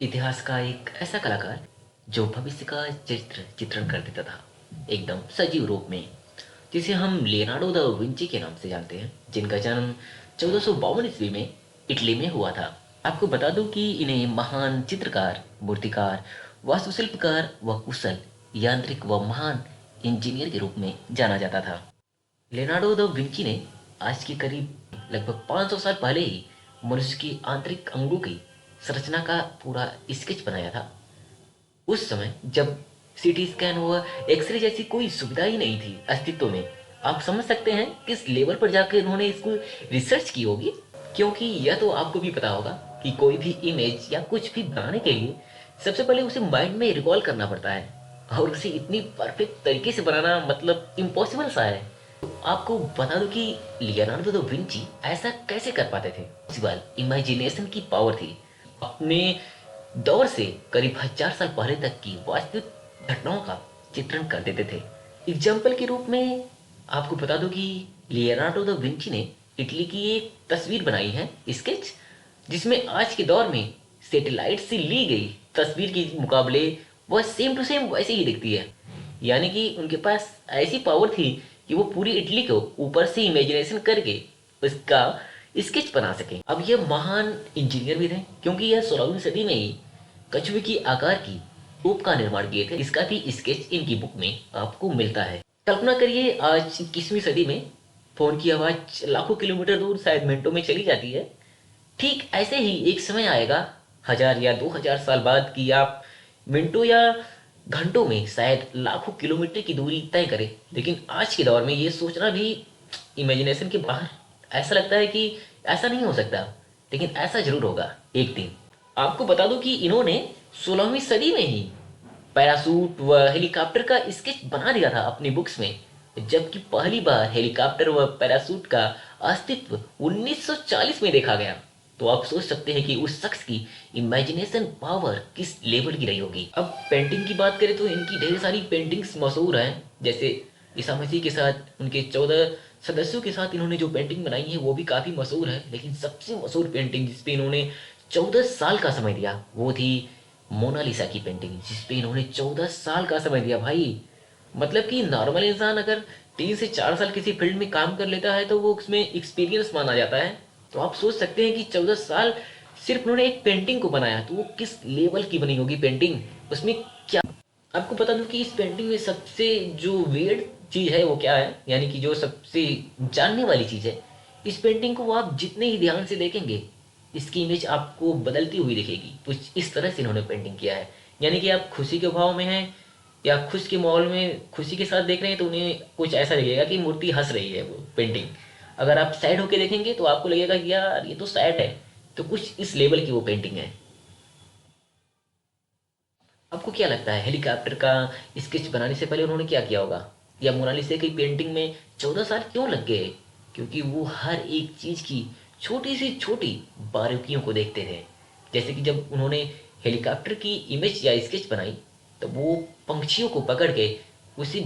इतिहास का एक ऐसा कलाकार जो भविष्य का चित्रण कर देता था, एकदम सजीव रूप में, जिसे हम लियोनार्डो दा विंची के नाम से जानते हैं, जिनका जन्म 1452 ईस्वी में इटली में हुआ था। आपको बता दूं कि इन्हें महान चित्रकार, मूर्तिकार, वास्तुशिल्पकार व कुशल यांत्रिक व महान इंजीनियर के रूप में जाना जाता था। लियोनार्डो दा विंची ने आज के करीब लगभग 500 साल पहले ही मनुष्य की आंतरिक अंगों की संरचना का पूरा स्केच बनाया था। उस समय जब सीटी स्कैन व एक्सरे जैसी कोई सुविधा ही नहीं थी अस्तित्व में। आप समझ सकते हैं किस लेवल पर जाकर उन्होंने इसको रिसर्च की होगी, क्योंकि यह तो आपको भी पता होगा कि कोई भी इमेज या कुछ भी बनाने के लिए सबसे पहले उसे माइंड में रिकॉल करना पड़ता है, और उसे इतनी परफेक्ट तरीके से बनाना मतलब इम्पॉसिबल सा है। आपको बता दूं कि लियोनार्डो दा विंची ऐसा कैसे कर पाते थे। केवल इमेजिनेशन की पावर थी। अपने दौर से करीब 1000 साल पहले तक की वास्तविक घटनाओं का चित्रण कर देते थे। एग्जाम्पल के रूप में आपको बता दूं कि लियोनार्डो दा विंची ने इटली की एक तस्वीर बनाई है, स्केच, जिसमें आज के दौर में सैटेलाइट से ली गई तस्वीर के मुकाबले वह सेम टू सेम वैसे ही दिखती है। यानी कि उनके पास ऐसी पावर थी कि वो पूरी इटली को ऊपर से इमेजिनेशन करके उसका स्केच बना सके। अब ये महान इंजीनियर भी थे, क्योंकि यह 16वीं सदी में ही कछुए की आकार की तोप का निर्माण किए थे। इसका भी स्केच इनकी बुक में आपको मिलता है। कल्पना करिए आज 21वीं सदी में फोन की आवाज लाखों किलोमीटर दूर शायद मिनटों में चली जाती है। ठीक ऐसे ही एक समय आएगा 1000 या 2000 साल बाद कि आप मिनटों या घंटों में शायद लाखों किलोमीटर की दूरी तय करें। लेकिन आज के दौर में ये सोचना भी इमेजिनेशन के बाहर। ऐसा लगता है कि ऐसा नहीं हो सकता, लेकिन ऐसा जरूर होगा एक दिन। आपको बता दूं कि इन्होंने 16वीं सदी में ही पैरासूट व हेलीकॉप्टर का स्केच बना दिया था अपनी बुक्स में, जबकि पहली बार हेलीकॉप्टर व पैरासूट का अस्तित्व 1940 में देखा गया। तो आप सोच सकते हैं कि उस शख्स की इमेजिनेशन पावर किस लेवल की रही होगी। अब पेंटिंग की बात करें तो इनकी ढेर सारी पेंटिंग्स मशहूर हैं, जैसे ईसा मसीह के साथ उनके 14 सदस्यों के साथ इन्होंने जो पेंटिंग बनाई है वो भी काफ़ी मशहूर है। लेकिन सबसे मशहूर पेंटिंग जिसपे इन्होंने 14 साल का समय दिया वो थी मोनालिसा की पेंटिंग, जिसपे इन्होंने 14 साल का समय दिया भाई। मतलब कि नॉर्मल इंसान अगर 3 से 4 साल किसी फील्ड में काम कर लेता है तो वो उसमें एक्सपीरियंस माना जाता है। तो आप सोच सकते हैं कि 14 साल सिर्फ उन्होंने एक पेंटिंग को बनाया, तो वो किस लेवल की बनी होगी पेंटिंग। उसमें क्या आपको बता दूं कि इस पेंटिंग में सबसे जो वियर्ड चीज है वो क्या है, यानी कि जो सबसे जानने वाली चीज है, इस पेंटिंग को आप जितने ही ध्यान से देखेंगे इसकी इमेज आपको बदलती हुई दिखेगी। कुछ इस तरह से इन्होंने पेंटिंग किया है, यानी कि आप खुशी के भाव में हैं या खुश के माहौल में खुशी के साथ देख रहे हैं तो उन्हें कुछ ऐसा लगेगा कि मूर्ति हंस रही है वो पेंटिंग। अगर आप सैड होके देखेंगे तो आपको लगेगा कि यार ये तो सैड है। तो कुछ इस लेवल की वो पेंटिंग है। आपको क्या लगता है हेलीकॉप्टर का स्केच बनाने से पहले उन्होंने क्या किया होगा, या मोनालिसा की पेंटिंग में 14 साल क्यों लग गए? क्योंकि वो हर एक चीज की छोटी से छोटी बारीकियों को देखते थे। जैसे कि जब उन्होंने हेलीकॉप्टर की इमेज या स्केच बनाई, तो वो पंछियों को पकड़ के उसी